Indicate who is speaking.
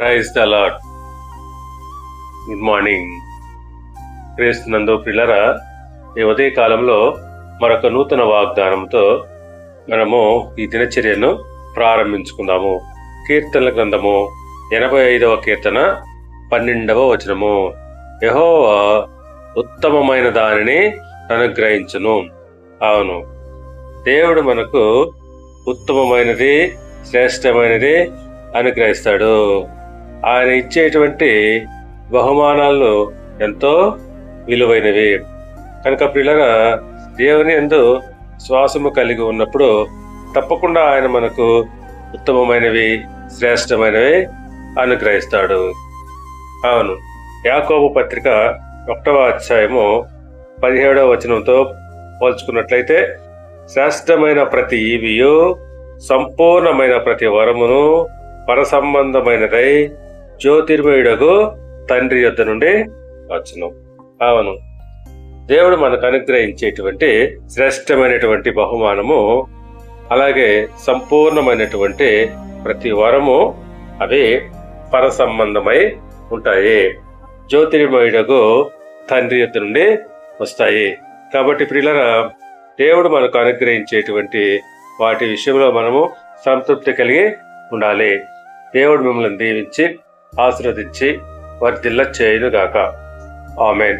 Speaker 1: Praise the Lord. Good morning. క్రీస్తునందు ప్రియులారా, ఈ ఉదయ కాలంలో మరొక నూతన వాగ్దానంతో మనము ఈ దినచర్యను ప్రారంభించుకుందాము. కీర్తనల గ్రంథము 85వ కీర్తన 12వ వచనము. యెహోవా ఉత్తమమైన దానిని అనుగ్రహించును. అవును, దేవుడు మనకు ఉత్తమమైనది, శ్రేష్టమైనది అనుగ్రహిస్తాడు. ఆయన ఇచ్చేటువంటి బహుమానాలు ఎంతో విలువైనవి కనుక ప్రియులారా, దేవుని యందు శ్వాసము కలిగి ఉన్నప్పుడు తప్పకుండా ఆయన మనకు ఉత్తమమైనవి, శ్రేష్టమైనవి అనుగ్రహిస్తాడు. అవును, యాకోబు పత్రిక 1వ అధ్యాయము 17వ వచనంతో పోల్చుకున్నట్లయితే, శ్రేష్టమైన ప్రతి ఈవియు, సంపూర్ణమైన ప్రతి వరమును పరసంబంధమైనదై జ్యోతిర్మయుడగు తండ్రి యొద్ద నుండి వచ్చును. అవును, దేవుడు మనకు అనుగ్రహించేటువంటి శ్రేష్టమైనటువంటి బహుమానము, అలాగే సంపూర్ణమైనటువంటి ప్రతి వరము అవి పరసంబంధమై ఉంటాయి. జ్యోతిర్మయుడగు తండ్రి యొద్ద నుండి వస్తాయి. కాబట్టి ప్రియులారా, దేవుడు మనకు అనుగ్రహించేటువంటి వాటి విషయంలో మనము సంతృప్తి కలిగి ఉండాలి. దేవుడు మిమ్మల్ని దీవించి ఆశీర్వదించి వర్ధిల్ల చేయునుగాక. ఆమేన్.